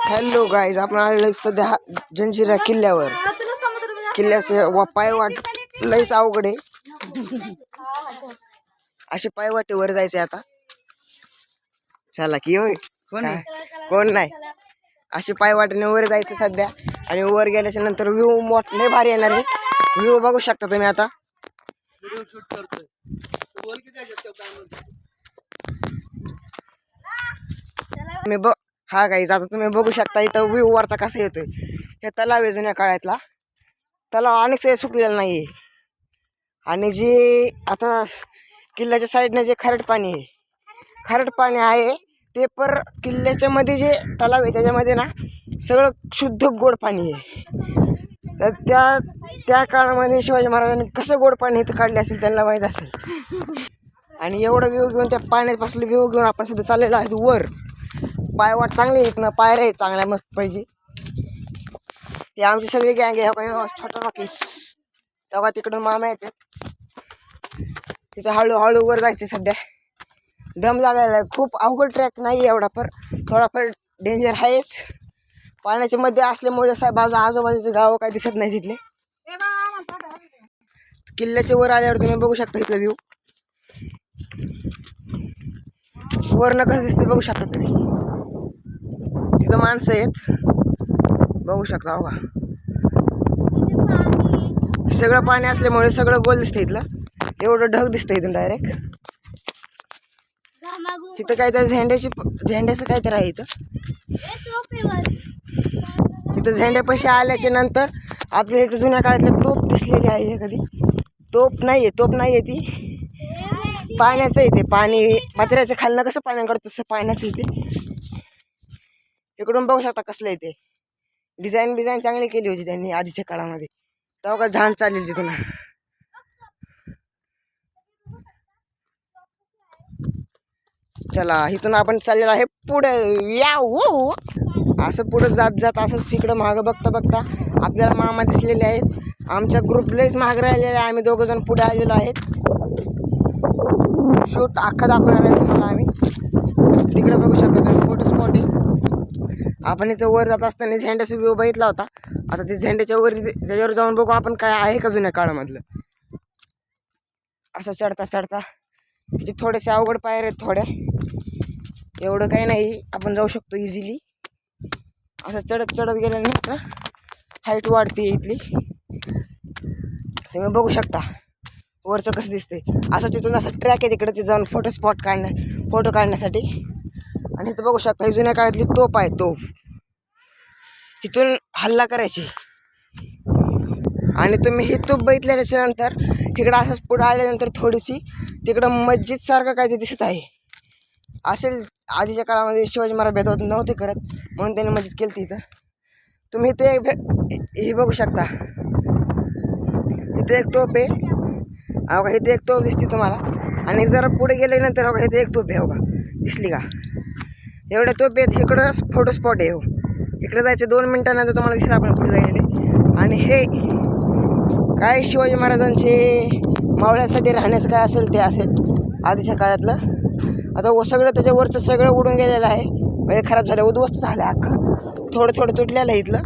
Hello guys, आपण आलेलो सध्या जंजिरा किल्ल्यावर. किल्ल्याचे पायवाट लईच अवघड आहे. अशी पायवाटेवर जायचे आता. चला की होय, कोण नाही. अशी पायवाटेने वर जायचं सध्या. आणि वर गेल्याच्या नंतर व्ह्यू मोठे भारी येणार आहे. व्ह्यू बघू शकता तुम्ही आता. हा गाईज, आता तुम्ही बघू शकता इथं व्ह्यू वरचा कसा येतोय. हे तलाव आहे जुन्या काळातला. तलाव अनेक सुकलेला नाहीये. आणि जे आता किल्ल्याच्या साईडने जे खारट पाणी आहे ते पर किल्ल्याच्या मध्ये जे तलाव आहे त्याच्यामध्ये ना सगळं शुद्ध गोड पाणी आहे. तर त्या काळामध्ये शिवाजी महाराजांनी कसं गोड पाणी इथं काढले असेल त्यांना माहीत असेल. आणि एवढं व्ह्यू घेऊन त्या पाण्यापासून व्ह्यू घेऊन आपण सध्या चाललेलो आहे वर. पायवाट चांगली आहेत ना, पायऱ्या आहेत चांगल्या मस्त पैकी. हे आमची सगळी गँग आहे. काही छोटा रॉकीस तेव्हा तिकडून मामा येतात. तिथं हळूहळू वर जायचं सध्या. दम लागायला आहे. खूप अवघड ट्रॅक नाही एवढा, पर थोडाफार डेंजर आहेच. पाण्याच्या मध्ये असल्यामुळे आजूबाजूचे गावं काही दिसत नाही तिथले. किल्ल्याच्या वर आल्यावर तुम्ही बघू शकता इथला व्ह्यू. वरनं कसं दिसते बघू शकता तुम्ही. तिथं माणसं आहेत बघू शकता. बघा सगळं पाणी असल्यामुळे सगळं गोल दिसतं इथलं. एवढं ढग दिसतं इथून डायरेक्ट. तिथं काहीतरी झेंड्याचं काहीतरी आहे इथं. इथं झेंड्यापाशी आल्याच्या नंतर आपल्या इथं जुन्या काळातली तोप दिसलेली आहे. कधी तोप नाहीये ती पाण्याचं आहे. ते पाणी पत्र्याच्या खालनं कसं पाणी काढतं तसं पाण्याचं इथे. इकडून बघू शकता कसलं आहे ते. डिझाईन चांगली केली होती त्यांनी आधीच्या काळामध्ये. तेव्हा का झान चाललेली तिथून. चला इथून आपण चाललेलो आहे पुढे. असं पुढं जात असंच इकडं मागं बघता आपल्याला मामा दिसलेले आहेत. आमच्या ग्रुपलेच महाग राहिलेले आहे. आम्ही दोघं जण पुढे आलेलो आहेत. शूट अख्खा दाखवणार आहे तुम्हाला आम्ही. तिकडे बघू शकता तुम्ही फोटो स्पॉट आहे. आपण इथं वर जात असताना झेंड्याचा व्ह्यू बघितला होता. आता ते झेंड्याच्या वर त्याच्यावर जाऊन बघू आपण काय आहे का जुन्या काळामधलं. असं चढता तिथे थोडेसे अवघड पायऱ्या आहेत थोड्या. एवढं काही नाही, आपण जाऊ शकतो इझिली. असं चढत गेल्यानंतर हाईट वाढते इथली. तुम्ही बघू शकता वरचं कसं दिसतंय. असं तिथून असं ट्रॅक आहे तिकडे. ते जाऊन फोटो काढण्यासाठी. आणि इथं बघू शकता ही जुन्या काळातली तोप आहे. तोफ इथून हल्ला करायची. आणि तुम्ही ही तोप बघितल्याच्या नंतर तिकडं असंच पुढं आल्यानंतर थोडीशी तिकडं मस्जिद सारखं काय ते दिसत आहे. असेल आधीच्या काळामध्ये शिवाजी महाराज भेदभाव नव्हते करत म्हणून त्यांनी मस्जिद केली इथं. तुम्ही इथे हे बघू शकता. इथे एक तोप आहे. बघा इथे एक तोप दिसते तुम्हाला. आणि जरा पुढे गेल्यानंतर बघा इथे एक तोप आहे. बघा दिसली का. एवढ्या तोप आहेत. इकडं फोटो स्पॉट आहे. हो इकडे जायचं 2 मिनिटानंतर तुम्हाला दिसेल आपण पुढे जायले. आणि हे काय शिवाजी महाराजांचे मावळ्यांसाठी राहण्याचं काय असेल ते असेल आधीच्या काळातलं. आता सगळं त्याच्यावरचं सगळं उडून गेलेलं आहे. म्हणजे खराब झालं, उद्ध्वस्त झालं अख्खं. थोडं तुटलेलं आहे इथलं.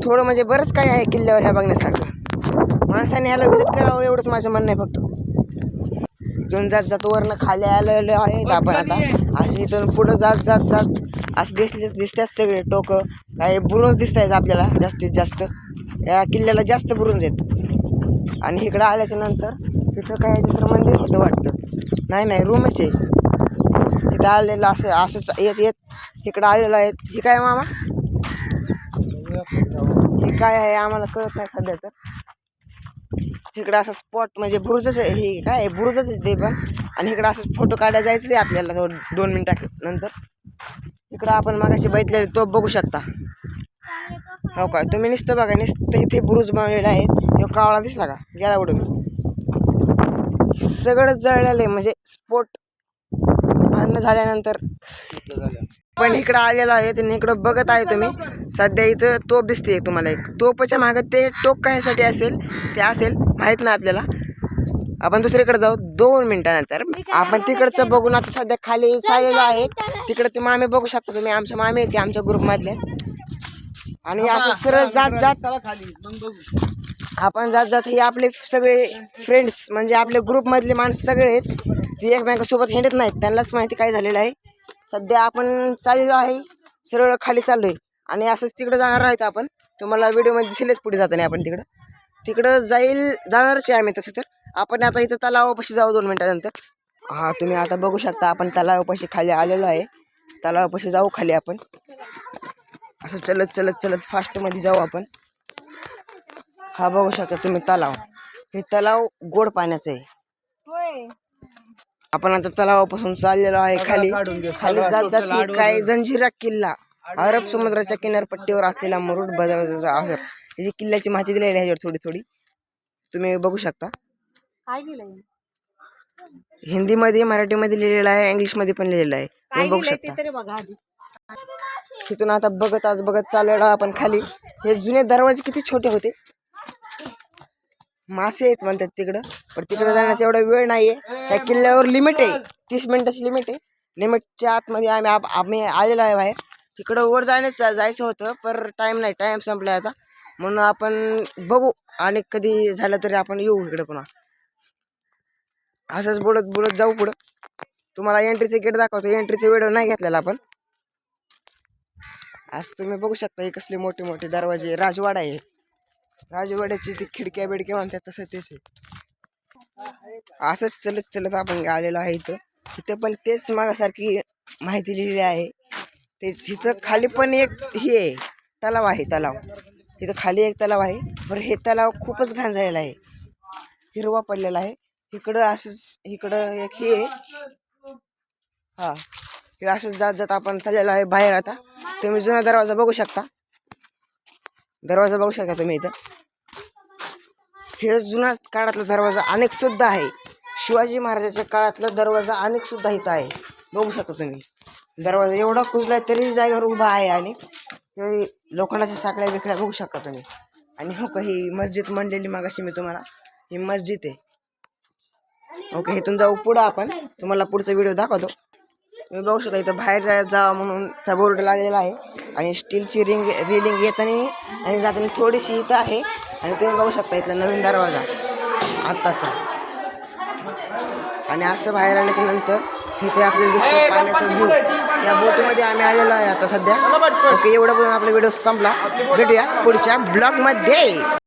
थोडं म्हणजे बरंच काय आहे किल्ल्यावर ह्या बघण्यासारखं. माणसाने ह्याला व्हिजिट करावं एवढंच माझं म्हणणं आहे फक्त. इथून जात वरनं खाली आलेलं आहेत आपण आता. असे इथून पुढं जात असं दिसतात सगळे टोकं. काही बुरुज दिसत आहेत आपल्याला जास्तीत जास्त. या किल्ल्याला जास्त बुरुज आहेत. आणि इकडं आल्याच्या नंतर तिथं काय चित्र मंदिर होतं वाटतं. नाही रूमच आहे. इथं आलेलं असंच येत इकडं आलेलं आहे. हे काय मामा हे काय आहे आम्हाला कळत नाही सध्या. तर इकडं असं स्पॉट म्हणजे बुरुजच आहे. हे काय बुरुजच आहे ते पण. आणि इकडं असं फोटो काढायला जायचं आहे आपल्याला 2 मिनिटानंतर. इकडं आपण मागाशी बघितलेले तोप बघू शकता. हो का तुम्ही नुसतं बघा. नुसतं इथे बुरुज बनवलेला आहे. तो कावळा दिसला का गेला उडून. सगळं जळलेलं आहे म्हणजे स्फोट भांडणं झाल्यानंतर. पण इकडं आलेलं आहे आणि इकडं बघत आहे तुम्ही सध्या. इथं तोप दिसते तुम्हाला. एक तोपच्या मागं ते टोक कशासाठी असेल ते असेल माहीत नाही आपल्याला. आपण दुसरीकडे जाऊ 2 मिनिटानंतर. आपण तिकडचं बघून आता सध्या खाली चाललेलो आहे. तिकडे ते मामे बघू शकता तुम्ही, आमचे मामे आहेत ते आमच्या ग्रुपमधले. आणि असं सरळ जात जात आपण जात जात हे आपले सगळे फ्रेंड्स म्हणजे आपले ग्रुपमधले माणसं सगळे आहेत ती एकमेकांसोबत हिंडत नाहीत. त्यांनाच माहिती काय झालेलं आहे. सध्या आपण चाललेलो आहे, सरळ खाली चाललोय आणि असंच तिकडं जाणार आहेत आपण. तुम्हाला व्हिडिओमध्ये दिसेलच पुढे जाताना आपण तिकडं जाणारच आहे आम्ही. तसं तर आपण आता इथं तलावापाशी जाऊ 2 मिनिटानंतर. हा तुम्ही आता बघू शकता आपण तलावापाशी खाली आलेलो आहे. तलावापाशी जाऊ खाली आपण. असं चलत चलत चलत फास्टमध्ये जाऊ आपण. हा बघू शकता तुम्ही तलाव. हे तलाव गोड पाण्याचं आहे. आपण आता तलावापासून चाललेलो आहे खाली. खाली जात जात ही काय जंजिरा किल्ला अरब समुद्राच्या किनारपट्टीवर असलेला मुरुड बाजाराचा असर याची किल्ल्याची माहिती दिलेली आहे ह्याच्यावर थोडी थोडी तुम्ही बघू शकता. हिंदीमध्ये मराठीमध्ये लिहिलेलं आहे, इंग्लिशमध्ये पण लिहिलेलं आहे, तुम्ही बघू शकता. तिथून आता बघत चाललेलो आपण खाली. हे जुने दरवाजे किती छोटे होते. मासे आहेत म्हणतात तिकडं, पण तिकडं जाण्याचा एवढा वेळ नाहीये. त्या किल्ल्यावर लिमिट आहे, 30 मिनिटाची लिमिट आहे. लिमिटच्या आतमध्ये आम्ही आलेलो आहे बाहेर. तिकडं वर जायचं होतं पण टाइम संपलाय आता. म्हणून आपण बघू आणि कधी झालं तरी आपण येऊ इकडे पुन्हा. असंच बोलत जाऊ पुढं. तुम्हाला एंट्रीचे गेट दाखवतो. एंट्रीचे व्हिडिओ नाही घेतलेला आपण. असं तुम्ही बघू शकता हे कसले मोठे मोठे दरवाजे. राजवाडा आहे. राजवाड्याची ती खिडक्या बिडक्या म्हणतात तसं तेच आहे. असंच चलत चलत आपण आलेलो आहे इथं पण तेच मागासारखी माहिती लिहिलेली आहे. तेच इथं खाली पण एक हे आहे, तलाव आहे. इथं खाली एक तलाव आहे. बरं हे तलाव खूपच घाण झालेला आहे, हिरवा पडलेला आहे. इकडं एक हे आहे. हा हे असंच जात जात आपण चाललेलो आहे बाहेर. आता तुम्ही जुना दरवाजा बघू शकता. तुम्ही इथं हे जुना काळातला दरवाजा अनेक सुद्धा आहे. शिवाजी महाराजाच्या काळातला दरवाजा अनेक सुद्धा इथं आहे. बघू शकता तुम्ही. दरवाजा एवढा कुजलाय तरी जागेवर उभा आहे. आणि लोखंडाच्या साखळ्या बिकड्या बघू शकता तुम्ही. आणि हो काही मस्जिद म्हणलेली मागाशी मी तुम्हाला, ही मस्जिद आहे. ओके, इथून जाऊ पुढं आपण. तुम्हाला पुढचा व्हिडिओ दाखवतो. तुम्ही बघू शकता इथं बाहेर जावा म्हणून बोर्ड लागलेला आहे. आणि स्टीलची रेलिंग येताना आणि जाताना थोडीशी इथं आहे. आणि तुम्ही बघू शकता इथला नवीन दरवाजा आत्ताचा. आणि असं बाहेर आल्याच्या नंतर इथे आपल्याला दिसतो पाण्याचा व्ह्यू. या बोटीमध्ये आम्ही आलेलो आहे आता सध्या. ओके, एवढं पण आपला व्हिडिओ संपला. भेटूया पुढच्या ब्लॉगमध्ये.